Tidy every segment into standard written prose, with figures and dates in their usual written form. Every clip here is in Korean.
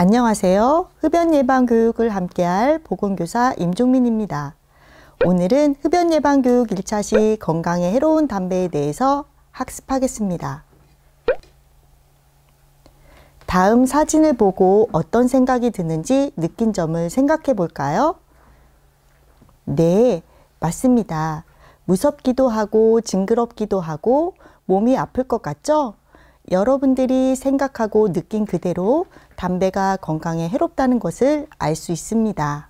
안녕하세요. 흡연 예방 교육을 함께할 보건교사 임종민입니다. 오늘은 흡연 예방 교육 1차 시 건강에 해로운 담배에 대해서 학습하겠습니다. 다음 사진을 보고 어떤 생각이 드는지 느낀 점을 생각해 볼까요? 네, 맞습니다. 무섭기도 하고 징그럽기도 하고 몸이 아플 것 같죠? 여러분들이 생각하고 느낀 그대로 담배가 건강에 해롭다는 것을 알 수 있습니다.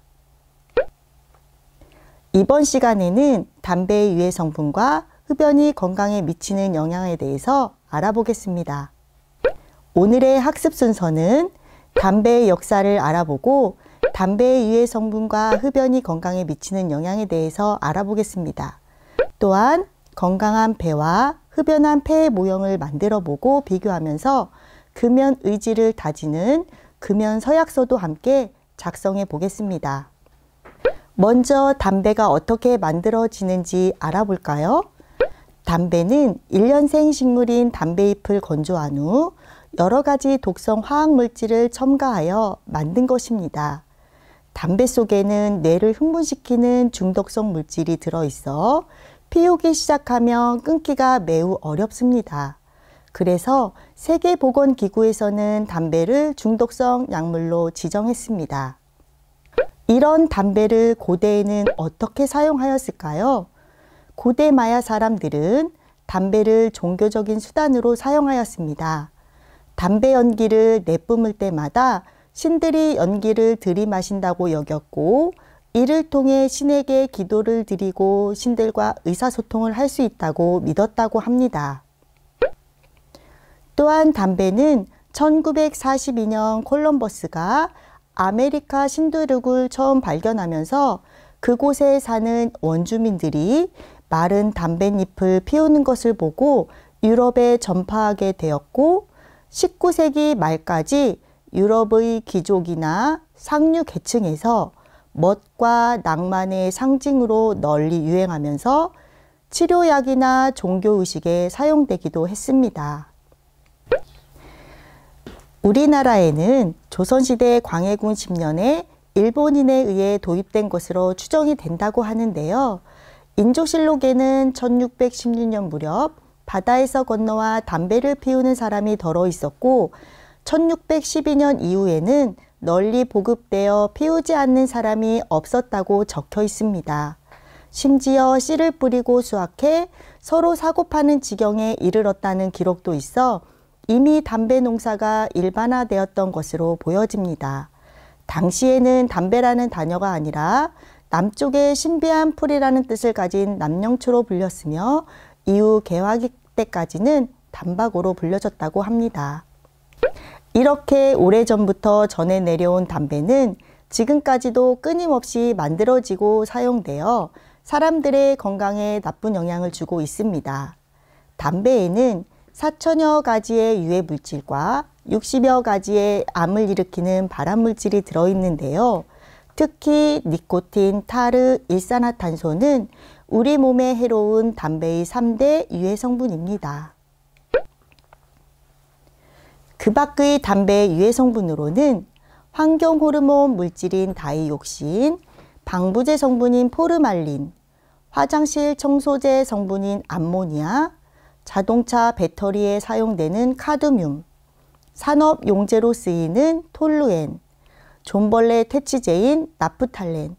이번 시간에는 담배의 유해 성분과 흡연이 건강에 미치는 영향에 대해서 알아보겠습니다. 오늘의 학습 순서는 담배의 역사를 알아보고 담배의 유해 성분과 흡연이 건강에 미치는 영향에 대해서 알아보겠습니다. 또한 건강한 폐와 흡연한 폐의 모형을 만들어 보고 비교하면서 금연 의지를 다지는 금연 서약서도 함께 작성해 보겠습니다. 먼저 담배가 어떻게 만들어지는지 알아볼까요? 담배는 일년생 식물인 담배잎을 건조한 후 여러 가지 독성 화학물질을 첨가하여 만든 것입니다. 담배 속에는 뇌를 흥분시키는 중독성 물질이 들어있어 피우기 시작하면 끊기가 매우 어렵습니다. 그래서 세계보건기구에서는 담배를 중독성 약물로 지정했습니다. 이런 담배를 고대에는 어떻게 사용하였을까요? 고대 마야 사람들은 담배를 종교적인 수단으로 사용하였습니다. 담배 연기를 내뿜을 때마다 신들이 연기를 들이마신다고 여겼고 이를 통해 신에게 기도를 드리고 신들과 의사소통을 할 수 있다고 믿었다고 합니다. 또한 담배는 1942년 콜럼버스가 아메리카 신두륙을 처음 발견하면서 그곳에 사는 원주민들이 마른 담뱃잎을 피우는 것을 보고 유럽에 전파하게 되었고 19세기 말까지 유럽의 귀족이나 상류 계층에서 멋과 낭만의 상징으로 널리 유행하면서 치료약이나 종교의식에 사용되기도 했습니다. 우리나라에는 조선시대 광해군 10년에 일본인에 의해 도입된 것으로 추정이 된다고 하는데요. 인조실록에는 1616년 무렵 바다에서 건너와 담배를 피우는 사람이 덜어 있었고 1612년 이후에는 널리 보급되어 피우지 않는 사람이 없었다고 적혀 있습니다. 심지어 씨를 뿌리고 수확해 서로 사고파는 지경에 이르렀다는 기록도 있어 이미 담배 농사가 일반화되었던 것으로 보여집니다. 당시에는 담배라는 단어가 아니라 남쪽의 신비한 풀이라는 뜻을 가진 남령초로 불렸으며 이후 개화기 때까지는 단박으로 불려졌다고 합니다. 이렇게 오래전부터 전해 내려온 담배는 지금까지도 끊임없이 만들어지고 사용되어 사람들의 건강에 나쁜 영향을 주고 있습니다. 담배에는 4천여 가지의 유해 물질과 60여 가지의 암을 일으키는 발암물질이 들어있는데요. 특히 니코틴, 타르, 일산화탄소는 우리 몸에 해로운 담배의 3대 유해 성분입니다. 그 밖의 담배의 유해 성분으로는 환경 호르몬 물질인 다이옥신, 방부제 성분인 포르말린, 화장실 청소제 성분인 암모니아, 자동차 배터리에 사용되는 카드뮴, 산업 용제로 쓰이는 톨루엔, 존벌레 퇴치제인 나프탈렌,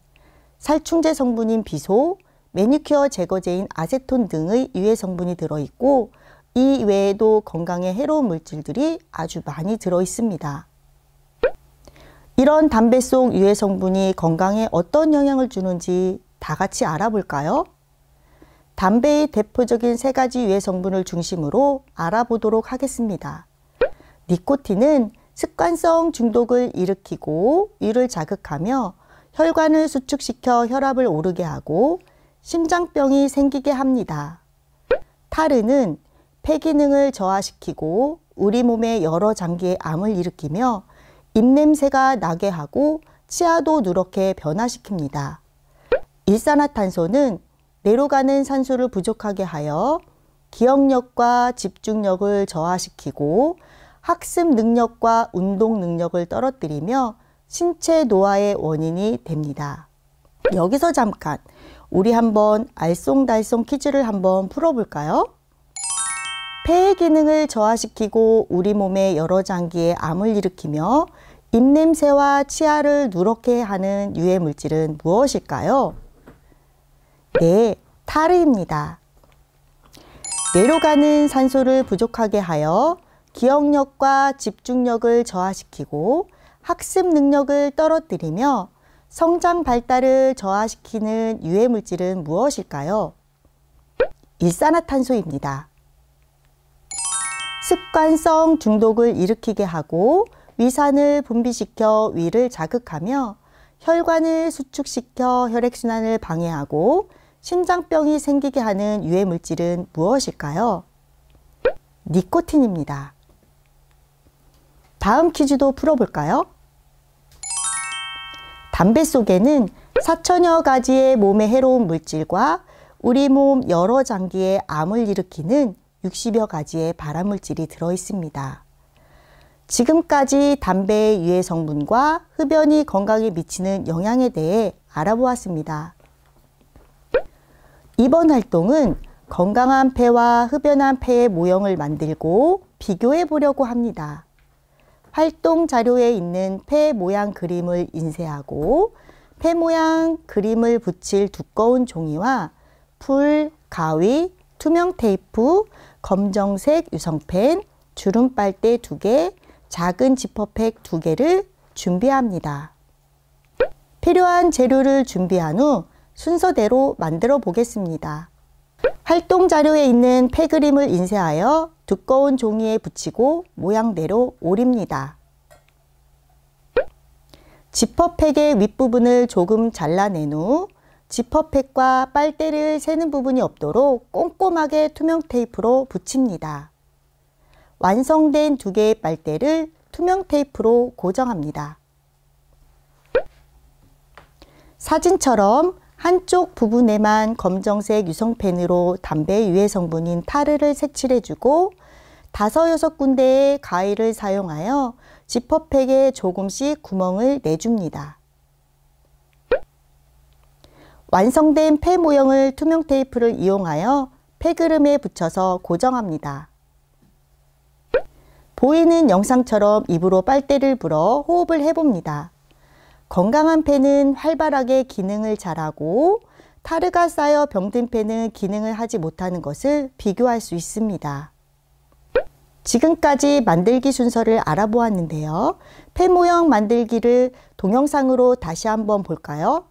살충제 성분인 비소, 매니큐어 제거제인 아세톤 등의 유해 성분이 들어있고 이 외에도 건강에 해로운 물질들이 아주 많이 들어 있습니다. 이런 담배 속 유해 성분이 건강에 어떤 영향을 주는지 다 같이 알아볼까요? 담배의 대표적인 3가지 유해 성분을 중심으로 알아보도록 하겠습니다. 니코틴은 습관성 중독을 일으키고 위를 자극하며 혈관을 수축시켜 혈압을 오르게 하고 심장병이 생기게 합니다. 타르는 폐 기능을 저하시키고 우리 몸의 여러 장기에 암을 일으키며 입냄새가 나게 하고 치아도 누렇게 변화시킵니다. 일산화탄소는 뇌로 가는 산소를 부족하게 하여 기억력과 집중력을 저하시키고 학습 능력과 운동 능력을 떨어뜨리며 신체 노화의 원인이 됩니다. 여기서 잠깐 우리 한번 알쏭달쏭 퀴즈를 한번 풀어볼까요? 폐의 기능을 저하시키고 우리 몸의 여러 장기에 암을 일으키며 입냄새와 치아를 누렇게 하는 유해 물질은 무엇일까요? 네, 타르입니다. 뇌로 가는 산소를 부족하게 하여 기억력과 집중력을 저하시키고 학습 능력을 떨어뜨리며 성장 발달을 저하시키는 유해 물질은 무엇일까요? 일산화탄소입니다. 습관성 중독을 일으키게 하고 위산을 분비시켜 위를 자극하며 혈관을 수축시켜 혈액순환을 방해하고 심장병이 생기게 하는 유해 물질은 무엇일까요? 니코틴입니다. 다음 퀴즈도 풀어볼까요? 담배 속에는 4천여 가지의 몸에 해로운 물질과 우리 몸 여러 장기에 암을 일으키는 60여 가지의 발암물질이 들어있습니다. 지금까지 담배의 유해 성분과 흡연이 건강에 미치는 영향에 대해 알아보았습니다. 이번 활동은 건강한 폐와 흡연한 폐의 모형을 만들고 비교해 보려고 합니다. 활동 자료에 있는 폐 모양 그림을 인쇄하고 폐 모양 그림을 붙일 두꺼운 종이와 풀, 가위, 투명 테이프, 검정색 유성펜, 주름 빨대 2개, 작은 지퍼팩 2개를 준비합니다. 필요한 재료를 준비한 후 순서대로 만들어 보겠습니다. 활동 자료에 있는 폐 그림을 인쇄하여 두꺼운 종이에 붙이고 모양대로 오립니다. 지퍼팩의 윗부분을 조금 잘라낸 후 지퍼팩과 빨대를 세는 부분이 없도록 꼼꼼하게 투명 테이프로 붙입니다. 완성된 2개의 빨대를 투명 테이프로 고정합니다. 사진처럼 한쪽 부분에만 검정색 유성펜으로 담배 유해 성분인 타르를 색칠해주고 5-6군데의 가위를 사용하여 지퍼팩에 조금씩 구멍을 내줍니다. 완성된 폐 모형을 투명 테이프를 이용하여 폐그름에 붙여서 고정합니다. 보이는 영상처럼 입으로 빨대를 불어 호흡을 해봅니다. 건강한 폐는 활발하게 기능을 잘하고 타르가 쌓여 병든 폐는 기능을 하지 못하는 것을 비교할 수 있습니다. 지금까지 만들기 순서를 알아보았는데요. 폐 모형 만들기를 동영상으로 다시 한번 볼까요?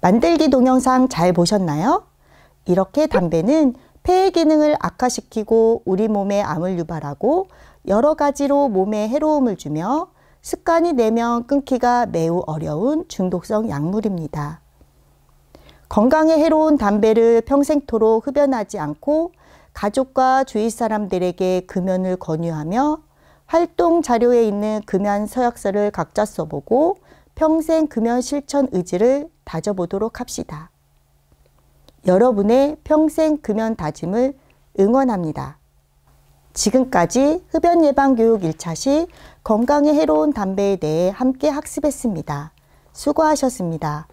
만들기 동영상 잘 보셨나요? 이렇게 담배는 폐의 기능을 악화시키고 우리 몸에 암을 유발하고 여러 가지로 몸에 해로움을 주며 습관이 되면 끊기가 매우 어려운 중독성 약물입니다. 건강에 해로운 담배를 평생토록 흡연하지 않고 가족과 주위 사람들에게 금연을 권유하며 활동 자료에 있는 금연 서약서를 각자 써보고 평생 금연 실천 의지를 다져보도록 합시다. 여러분의 평생 금연 다짐을 응원합니다. 지금까지 흡연 예방 교육 1차 시 건강에 해로운 담배에 대해 함께 학습했습니다. 수고하셨습니다.